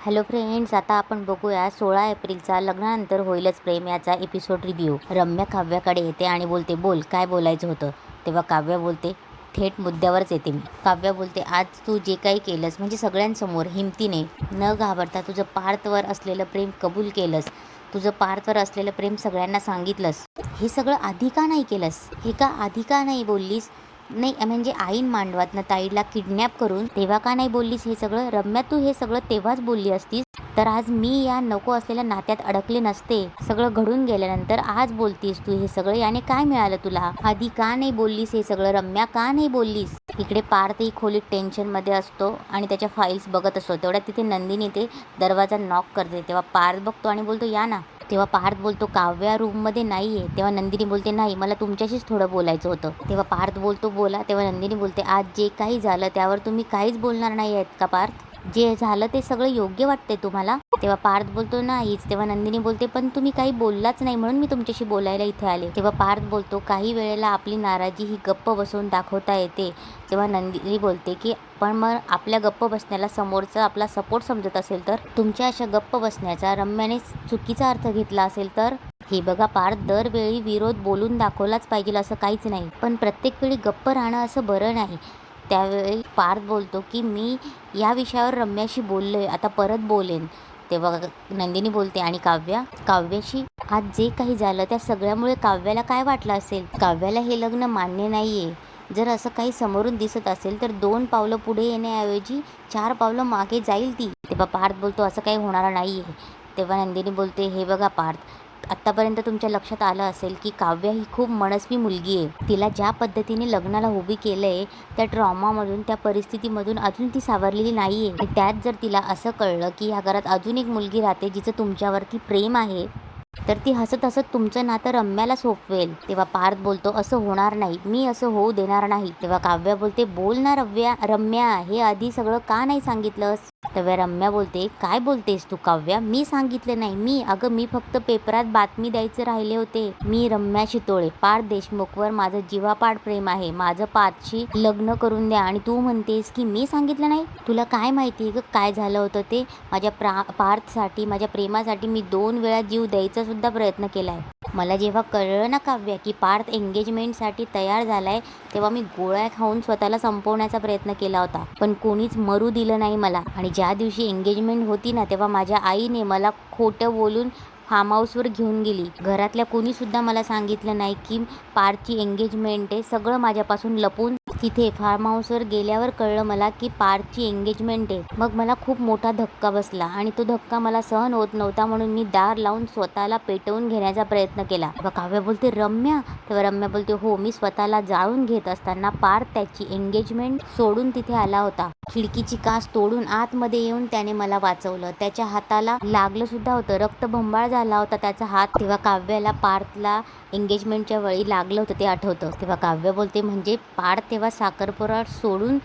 Hello friends, आता आपण बघूया 16 एप्रिलचा लग्नानंतर होईलच प्रेम याचा एपिसोड रिव्ह्यू. रम्या काव्याकडे येते आणि बोलते, बोल काय बोलायचं होतं. तेव्हा काव्या बोलते, थेट मुद्द्यावरच येते मी. काव्या बोलते, आज तू जे काही केलंस म्हणजे सगळ्यांसमोर हिमतीने न घाबरता तुझं पार्थवर असलेलं प्रेम कबूल केलंस, तुझं पार्थवर असलेलं प्रेम सगळ्यांना सांगितलंस. हे सगळं आधी का नाही केलंस? हे का आधी का नाही बोललीस? नाही म्हणजे आईन मांडवातनं ताईला किडनॅप करून तेव्हा का नाही बोललीस हे सगळं? रम्या, तू हे सगळं तेव्हाच बोलली असतीस तर आज मी या नको असलेल्या नात्यात अडकले नसते. सगळं घडून गेल्यानंतर आज बोलतीस तू हे सगळं, याने काय मिळालं तुला? आधी का नाही बोललीस हे सगळं? रम्या, का नाही बोललीस? इकडे पार्थही खोलीत टेन्शनमध्ये असतो आणि त्याच्या फाईल्स बघत असतो. तेवढ्यात तिथे नंदिनी ते दरवाजा नॉक करते. तेव्हा पार्थ बघतो आणि बोलतो, या ना. तेव्हा पार्थ बोलतो, काव्या रूममध्ये नाही आहे. तेव्हा नंदिनी बोलते, नाही, मला तुमच्याशीच थोडं बोलायचं होतं. तेव्हा पार्थ बोलतो, बोला. तेव्हा नंदिनी बोलते, आज जे काही झालं त्यावर तुम्ही काहीच बोलणार नाही आहेत का पार्थ? जे झालं ते सगळं योग्य वाटते तुम्हाला? तेव्हा पार्थ बोलतो, नाहीच. तेव्हा नंदिनी बोलते, पण तुम्ही काही बोललाच नाही म्हणून मी तुमच्याशी बोलायला इथे आले. तेव्हा पार्थ बोलतो, काही वेळेला आपली नाराजी ही गप्प बसून दाखवता येते. तेव्हा नंदिनी बोलते की पण मग आपल्या गप्प बसण्याला समोरचा आपला सपोर्ट समजत असेल तर? तुमच्या अशा गप्प बसण्याचा रम्याने चुकीचा अर्थ घेतला असेल तर? हे बघा पार्थ, दरवेळी विरोध बोलून दाखवलाच पाहिजे असं काहीच नाही, पण प्रत्येक वेळी गप्प राहणं असं बरं नाही. त्यावेळी पार्थ बोलतो की मी या विषयावर रम्याशी बोललोय, आता परत बोलेन. तेव्हा नंदिनी बोलते, आणि काव्याशी आज जे काही झालं त्या सगळ्यामुळे काव्याला काय वाटलं असेल? काव्याला हे लग्न मान्य नाहीये. जर असं काही समोरून दिसत असेल तर 2 पावलं पुढे येण्याऐवजी 4 पावलं मागे जाईल ती. तेव्हा पार्थ बोलतो, असं काही होणार नाहीये. तेव्हा नंदिनी बोलते, हे बघा पार्थ, आत्तापर्यंत तुमच्या लक्षात आलं असेल की काव्या ही खूप मनस्वी मुलगी आहे. तिला ज्या पद्धतीने लग्नाला उभी केलंय त्या ट्रॉमामधून, त्या परिस्थितीमधून अजून ती सावरलेली नाहीये. आणि त्यात जर तिला असं कळलं की ह्या घरात अजून एक मुलगी राहते जिचं तुमच्यावरती प्रेम आहे, तर ती हसत हसत तुमचं नातं रम्याला सोपवेल. तेव्हा पार्थ बोलतो, असं होणार नाही, मी असं होऊ देणार नाही. तेव्हा काव्या बोलते, बोल ना रम्या, हे आधी सगळं का नाही सांगितलंस? तेव्हा रम्या बोलते, काय बोलतेस तू काव्या? मी सांगितलं नाही. मी फक्त पेपरात बातमी द्यायचे राहिले होते. मी रम्या शितोळे, पार्थ देशमुखवर माझं जीवापाड प्रेम आहे, माझं पार्थशी लग्न करून द्या, आणि तू म्हणतेस की मी सांगितलं नाही? तुला काय माहिती ग काय झालं होतं ते? माझ्या पार्थसाठी, माझ्या प्रेमासाठी मी 2 वेळा जीव द्यायचा सुद्धा प्रयत्न केलाय. मला जेव्हा कळलं ना काव्या की पार्थ एंगेजमेंटसाठी तयार झालाय, तेव्हा मी गोळ्या खाऊन स्वतःला संपवण्याचा प्रयत्न केला होता, पण कोणीच मरू दिलं नाही मला. आणि ज्या दिवशी एंगेजमेंट होती ना, तेव्हा माझ्या आईने मला खोटं बोलून फार्म हाऊसवर घेऊन गेली. घरातल्या कोणीसुद्धा मला सांगितलं नाही की पार्थची एंगेजमेंट आहे. सगळं माझ्यापासून लपून तिथे फार्म हाऊसवर गेल्यावर कळलं मला की पार्थची एंगेजमेंट आहे. मग मला खूप मोठा धक्का बसला आणि तो धक्का मला सहन होत नव्हता, म्हणून मी दार लावून स्वतःला पेटवून घेण्याचा प्रयत्न केला. तेव्हा काव्या बोलते, रम्या? तेव्हा रम्या बोलते, हो, मी स्वतःला जाळून घेत असताना पार्थ त्याची एंगेजमेंट सोडून तिथे आला होता. खिडकीची काच तोडून आतमध्ये येऊन त्याने मला वाचवलं. त्याच्या हाताला लागलं सुद्धा होतं, रक्तबंबाळ झाला होता त्याचा हात. तेव्हा काव्याला पार्थला एंगेजमेंटच्या वेळी लागलं होतं ते आठवतं. तेव्हा काव्य बोलते, म्हणजे पार्थ तेव्हा साखरपुडा सोडून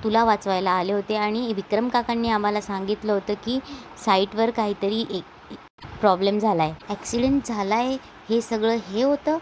तुला वाचवायला आले होते, आणि विक्रम काकांनी आम्हाला सांगितलं होतं की साईटवर काहीतरी प्रॉब्लेम झालाय, ॲक्सिडेंट झालाय, हे सगळं हे होतं?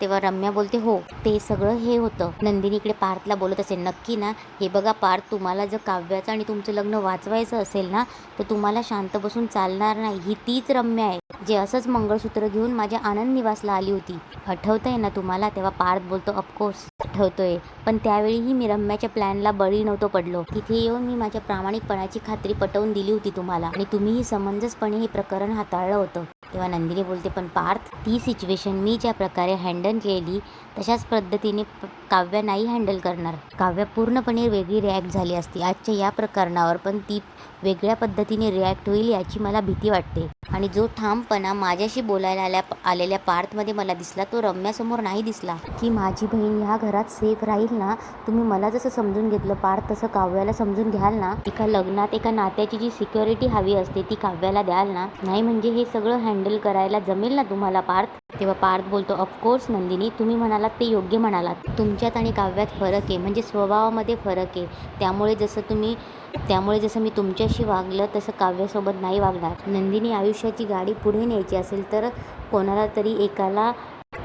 तेव्हा रम्या बोलते, हो, ते सगळं हे होतं. नंदिनी इकडे पार्थला बोलत असेल, नक्की ना? हे बघा पार्थ, तुम्हाला जर काव्याचं आणि तुमचं लग्न वाचवायचं असेल ना, तर तुम्हाला शांत बसून चालणार नाही. ही तीच रम्या आहे जे असंच मंगळसूत्र घेऊन माझ्या आनंद निवासला आली होती. आठवतंय ना तुम्हाला? तेव्हा पार्थ बोलतो, ऑफकोर्स आठवतोय, पण त्यावेळीही मी रम्याच्या प्लॅनला बळी नव्हतो पडलो. तिथे येऊन मी माझ्या प्रामाणिकपणाची खात्री पटवून दिली होती तुम्हाला, आणि तुम्हीही समंजसपणे हे प्रकरण हाताळलं होतं. तेव्हा नंदिनी बोलते, पण पार्थ, ती सिच्युएशन मी ज्या प्रकारे हँडल केली तशाच पद्धतीने काव्या नाही हँडल करणार. काव्या पूर्णपणे वेगळी रिॲक्ट झाली असती आजच्या या प्रकरणावर, पण ती वेगळ्या पद्धतीने रिॲक्ट होईल याची मला भीती वाटते. आणि जो ठामपणा माझ्याशी बोलायला आलेल्या पार्थमध्ये मला दिसला, तो रम्यासमोर नाही दिसला. की माझी बहीण ह्या घरात सेफ राहील ना? तुम्ही मला जसं समजून घेतलं पार्थ, तसं काव्याला समजून घ्याल ना? एका लग्नात एका नात्याची जी सिक्युरिटी हवी असते ती काव्याला द्याल ना? नाही म्हणजे हे सगळं हँडल करायला जमेल ना तुम्हाला पार्थ? तेव्हा पार्थ बोलतो, ऑफकोर्स नंदिनी, तुम्ही म्हणालात ते योग्य म्हणालात. तुमच्यात आणि काव्यात फरक आहे, म्हणजे स्वभावामध्ये फरक आहे. त्यामुळे जसं मी तुमच्याशी वागलं तसं काव्यासोबत नाही वागणार. नंदिनी, आयुष्याची गाडी पुढे न्यायची असेल तर कोणाला तरी एकाला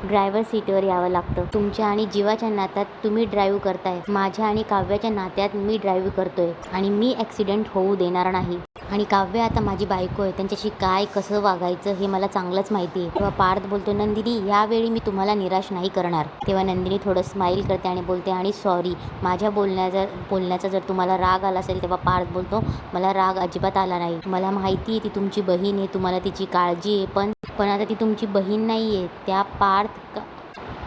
ड्रायव्हर सीटवर यावं लागतं. तुमच्या आणि जीवाच्या नात्यात तुम्ही ड्राईव्ह करताय, माझ्या आणि काव्याच्या नात्यात मी ड्राईव्ह करतोय, आणि मी ॲक्सिडेंट होऊ देणार नाही. आणि काव्य आता माझी बायको आहे, त्यांच्याशी काय कसं वागायचं हे मला चांगलंच माहिती आहे. तेव्हा पार्थ बोलतो, नंदिनी यावेळी मी तुम्हाला निराश नाही करणार. तेव्हा नंदिनी थोडं स्माईल करते आणि बोलते, आणि सॉरी माझ्या बोलण्याचा जर तुम्हाला राग आला असेल. तेव्हा पार्थ बोलतो, मला राग अजिबात आला नाही. मला माहिती आहे ती तुमची बहीण आहे, तुम्हाला तिची काळजी आहे, पण आता ती तुमची बहीण नाही आहे.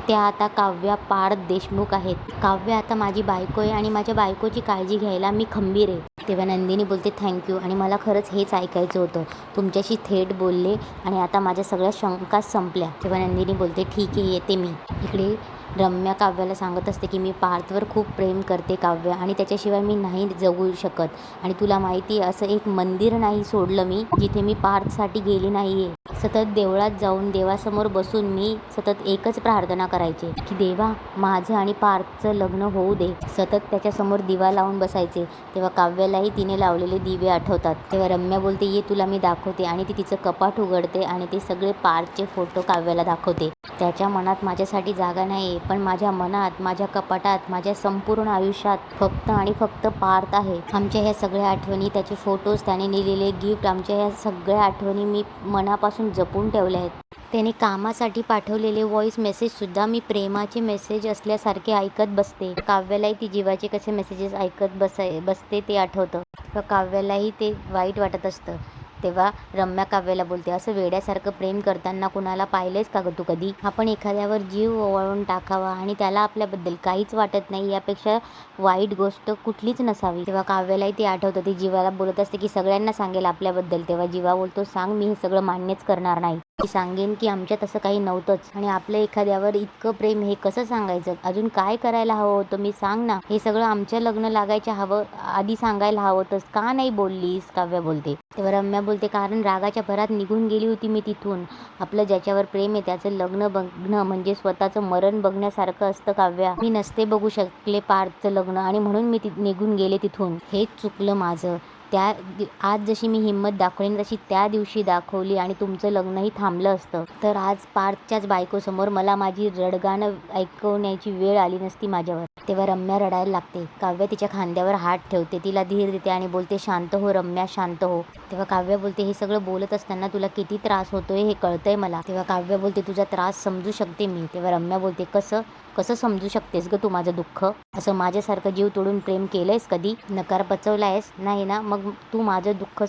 त्या आता काव्या पार्थ देशमुख आहेत. काव्य आता माझी बायको आहे आणि माझ्या बायकोची काळजी घ्यायला मी खंबीर आहे. तेव्हा नंदिनी बोलते, थँक्यू, आणि मला खरंच हेच ऐकायचं होतं. तुमच्याशी थेट बोलले आणि आता माझ्या सगळ्या शंका संपल्या. तेव्हा नंदिनी बोलते, ठीक आहे, येते मी. इकडे रम्या काव्याला सांगत असते की मी पार्थवर खूप प्रेम करते काव्य, आणि त्याच्याशिवाय मी नाही जगू शकत. आणि तुला माहिती आहे, असं एक मंदिर नाही सोडलं मी जिथे मी पार्थसाठी गेली नाही आहे. सतत देवळात जाऊन देवासमोर बसून मी सतत एकच प्रार्थना करायचे की देवा माझं आणि पार्थचं लग्न होऊ दे. सतत त्याच्यासमोर दिवा लावून बसायचे. तेव्हा काव्यालाही तिने लावलेले दिवे आठवतात. तेव्हा रम्या बोलते, ये तुला मी दाखवते, आणि ती तिचं कपाट उघडते आणि ते सगळे पार्थचे फोटो काव्याला दाखवते. त्याच्या मनात माझ्यासाठी जागा नाही, पण माझ्या मनात, माझ्या कपाटात, माझ्या संपूर्ण आयुष्यात फक्त आणि फक्त पार्थ आहे. आमच्या ह्या सगळ्या आठवणी, त्याचे फोटोज, त्याने लिहिलेले गिफ्ट, आमच्या ह्या सगळ्या आठवणी मी मनापासून जपून ठेवल्या आहेत. त्याने कामासाठी पाठवलेले व्हॉइस मेसेजसुद्धा मी प्रेमाचे मेसेज असल्यासारखे ऐकत बसते. काव्यालाही ती जीवाचे कसे मेसेजेस ऐकत बसते ते आठवतं. काव्यालाही ते वाईट वाटत असतं. तेव्हा रम्या काव्याला बोलते, असं वेड्यासारखं प्रेम करताना कुणाला पाहिलेस का ग तू कधी? आपण एखाद्यावर जीव ओवाळून टाकावा आणि त्याला आपल्याबद्दल काहीच वाटत नाही, यापेक्षा वाईट गोष्ट कुठलीच नसावी. तेव्हा काव्यालाही ते आठवतं. ती जीवाला बोलत असते की सगळ्यांना सांगेल आपल्याबद्दल. तेव्हा जीवा बोलतो, सांग, मी हे सगळं मान्यच करणार नाही. मी सांगेन की आमच्यात असं काही नव्हतंच, आणि आपलं एखाद्यावर इतकं प्रेम हे कसं सांगायचं? अजून काय करायला हवं होतं? मी सांग ना, हे सगळं आमच्या लग्न लागायच्या आधी सांगायला हवं होतंस, का नाही बोललीस? काव्या बोलते. तेव्हा रम्या बोलते, कारण रागाच्या भरात निघून गेली होती मी तिथून. आपलं ज्याच्यावर प्रेम आहे त्याचं लग्न बघणं म्हणजे स्वतःचं मरण बघण्यासारखं असतं काव्या. मी नसते बघू शकले पार्थचं लग्न, आणि म्हणून मी निघून गेले तिथून. हेच चुकलं माझं. आज जशी मी हिंमत दाखवली तशी त्या दिवशी दाखवली, आणि तुमचं लग्नही थांबलं असतं तर आज पार्थच्याच बायकोसमोर मला माझी रडगाणं ऐकवण्याची वेळ आली नसती माझ्यावर. तेव्हा रम्या रडायला लागते. काव्य तिच्या खांद्यावर हात ठेवते, तिला धीर देते आणि बोलते, शांत हो रम्या, शांत हो. तेव्हा काव्य बोलते, हे सगळं बोलत असताना तुला किती त्रास होतोय हे कळतंय मला. तेव्हा काव्य बोलते, तुझा त्रास समजू शकते मी. तेव्हा रम्या बोलते, कसं समजू शकतेस ग तू माझं दुःख? असं माझ्यासारखं जीव तोडून प्रेम केलंयस कधी? नकार पचवलायस नाही ना? मग तू माझं दुःख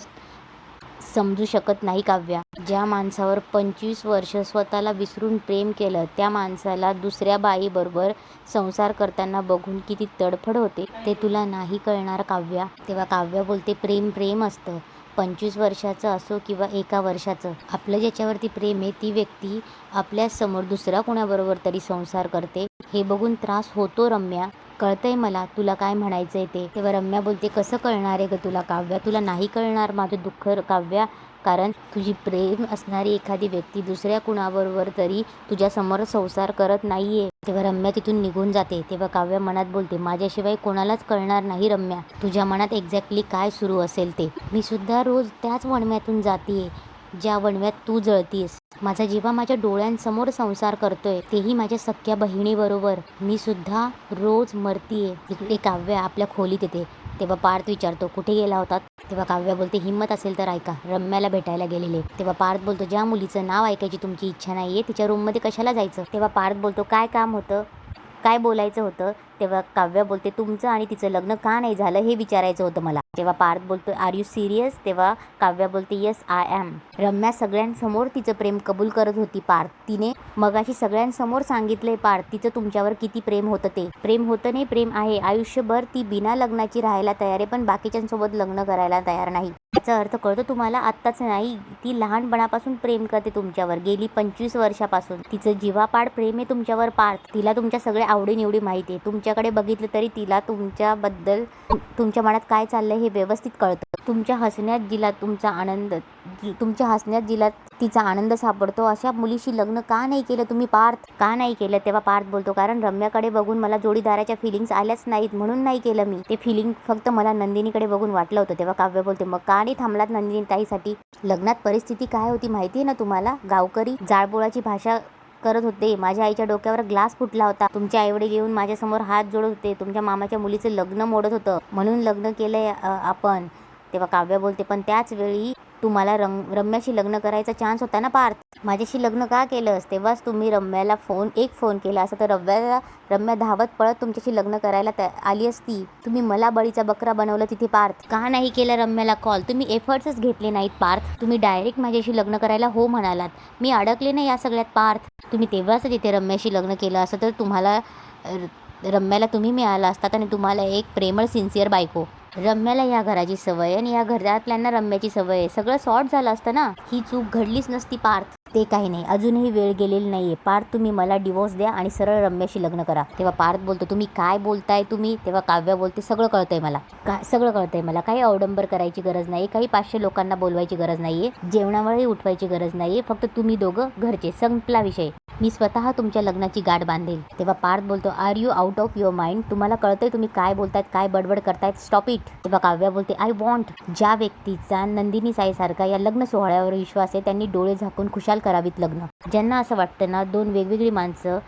समजू शकत नाही काव्या. ज्या माणसावर 25 वर्ष स्वतःला विसरून प्रेम केलं, त्या माणसाला दुसऱ्या बाईबरोबर संसार करताना बघून किती तडफड होते ते तुला नाही कळणार काव्या. तेव्हा काव्या बोलते, प्रेम असतं. 25 वर्षाचं असो किंवा 1 वर्षाचं. आपलं ज्याच्यावरती प्रेम आहे ती व्यक्ती आपल्यासमोर दुसऱ्या कोणाबरोबर तरी संसार करते, हे बघून त्रास होतो रम्या. कळतंय मला तुला काय म्हणायचंय ते. तेव्हा रम्या बोलते, कसं कळणार आहे ग तुला काव्या? तुला नाही कळणार माझं दुःख काव्या, कारण तुझी प्रेम असणारी एखादी व्यक्ती दुसऱ्या कुणाबरोबर तरी तुझ्यासमोर संसार करत नाहीये. तेव्हा रम्या तिथून निघून जाते. तेव्हा काव्या मनात बोलते, माझ्याशिवाय कोणालाच कळणार नाही रम्या, तुझ्या मनात एक्झॅक्टली काय सुरू असेल ते. मी सुद्धा रोज त्याच वणव्यातून जातीये ज्या वणव्यात तू जळतीयस. माझा जीवा माझ्या डोळ्यांसमोर संसार करतोय, तेही माझ्या सख्या बहिणीबरोबर. मी सुद्धा रोज मरतीये. इकडे काव्या आपल्या खोलीत येते. तेव्हा पार्थ विचारतो, कुठे गेला होतात? तेव्हा काव्या बोलते, हिंमत असेल तर ऐका, रम्याला भेटायला गेलेले. तेव्हा पार्थ बोलतो, ज्या मुलीचं नाव ऐकायची तुमची इच्छा नाहीये तिच्या रूममध्ये कशाला जायचं? तेव्हा पार्थ बोलतो, काय काम होतं, काय बोलायचं होतं? तेव्हा काव्या बोलते, तुमचं आणि तिचं लग्न का नाही झालं हे विचारायचं होतं मला. तेव्हा पार्थ बोलतो, आर यू सिरियस? तेव्हा काव्या बोलते, येस आय ॲम. रम्या सगळ्यांसमोर तिचं प्रेम कबूल करत होती पार्थ. तिने मगाशी सगळ्यांसमोर सांगितलंय पार्थ तिचं तुमच्यावर किती प्रेम होतं ते. प्रेम होतं नाही, प्रेम आहे. आयुष्यभर ती बिना लग्नाची राहायला तयार आहे, पण बाकीच्यांसोबत लग्न करायला तयार नाही. याचा अर्थ कळतो तुम्हाला? आत्ताच नाही, ती लहानपणापासून प्रेम करते तुमच्यावर, गेली 25 वर्षापासून. तिचं जीवापाड प्रेम आहे तुमच्यावर पार्थ. तिला तुमच्या सगळ्या आवडीनिवडी माहिती आहे. तुमच्याकडे बघितलं तरी तिला तुमच्याबद्दल, तुमच्या मनात काय चाललंय हे व्यवस्थित कळतं. तुमच्या हसण्यात जिला तिचा आनंद सापडतो, अशा मुलीशी लग्न का नाही केलं तुम्ही पार्थ? का नाही केलं? तेव्हा पार्थ बोलतो, कारण रम्याकडे बघून मला जोडीदाराच्या फिलिंग्स आल्याच नाहीत म्हणून नाही केलं मी. ते फिलिंग फक्त मला नंदिनीकडे बघून वाटलं होतं. तेव्हा काव्य बोलते, मग का नाही थांबलात नंदिनी ताईसाठी? लग्नात परिस्थिती काय होती माहिती आहे ना तुम्हाला? गावकरी जाळपोळाची भाषा करत होते. माझ्या आईच्या डोक्यावर ग्लास फुटला होता. तुमचे आईवडील येऊन माझ्यासमोर हात जोडत होते. तुमच्या मामाच्या मुलीचं लग्न मोडत होतं, म्हणून लग्न केलंय आपण. तेव्हा काव्या बोलते पण त्याच वेळी तुम्हाला रम्याशी लग्न करायचा चान्स होता ना पार्थ, माझ्याशी लग्न का केलंस? तेव्हाच तुम्ही रम्याला फोन केला असं तर रम्या धावत पळत तुमच्याशी लग्न करायला आली असती. तुम्ही मला बळीचा बकरा बनवलं तिथे पार्थ. का नाही केलं रम्याला कॉल? तुम्ही एफर्ट्सच घेतले नाहीत पार्थ. तुम्ही डायरेक्ट माझ्याशी लग्न करायला हो म्हणालात. मी अडकले नाही या सगळ्यात पार्थ. तुम्ही तेव्हाच तिथे रम्याशी लग्न केलं असं तर तुम्हाला रम्याला तुम्ही मिळाला असतात आणि तुम्हाला एक प्रेमळ सिन्सिअर बायको. रम्याला या घराची सवय आणि या घरातल्यांना रम्याची सवय आहे. सगळं सॉर्ट झालं असतं ना. ही चूक घडलीच नसती पार्थ. ते काही नाही, अजूनही वेळ गेलेली नाहीये पार्थ. तुम्ही मला डिवोर्स द्या आणि सरळ रम्याशी लग्न करा. तेव्हा पार्थ बोलतो तुम्ही काय बोलताय तुम्ही? तेव्हा काव्या बोलते सगळं कळतंय मला. सगळं कळतंय मला. काही अवडंबर करायची गरज नाही, काही 500 लोकांना बोलवायची गरज नाहीये, जेवणावरही उठवायची गरज नाहीये. फक्त तुम्ही दोघं घरचे, संपला विषय. मी स्वतः तुमच्या लग्नाची गाठ बांधेल. तेव्हा पार्थ बोलतो are you out of your mind? तुम्हाला कळतंय तुम्ही काय बोलतायत, काय बडबड करतायत? Stop it. तेव्हा काव्या बोलते आय वॉन्ट. ज्या व्यक्तीचा नंदिनी साईसारखा या लग्न सोहळ्यावर विश्वास आहे त्यांनी डोळे झाकून खुशाल करावीत लग्न. ज्यांना असं वाटतं ना दोन वेगवेगळी माणसं,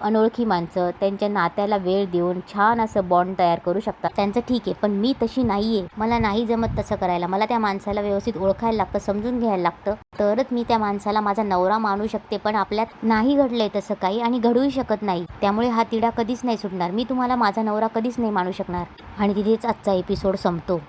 अनोळखी माणसं त्यांच्या नात्याला वेळ देऊन छान असं बॉन्ड तयार करू शकतात, त्यांचं ठीक आहे. पण मी तशी नाहीये. मला नाही जमत तसं करायला. मला त्या माणसाला व्यवस्थित ओळखायला लागतं, समजून घ्यायला लागतं, तरच मी त्या माणसाला माझा नवरा मानू शकते. पण आपल्यात नाही घडलंय तसं काही आणि घडूही शकत नाही. त्यामुळे हा तिढा कधीच नाही सुटणार. मी तुम्हाला माझा नवरा कधीच नाही मानू शकणार. आणि तिथेच आजचा एपिसोड संपतो.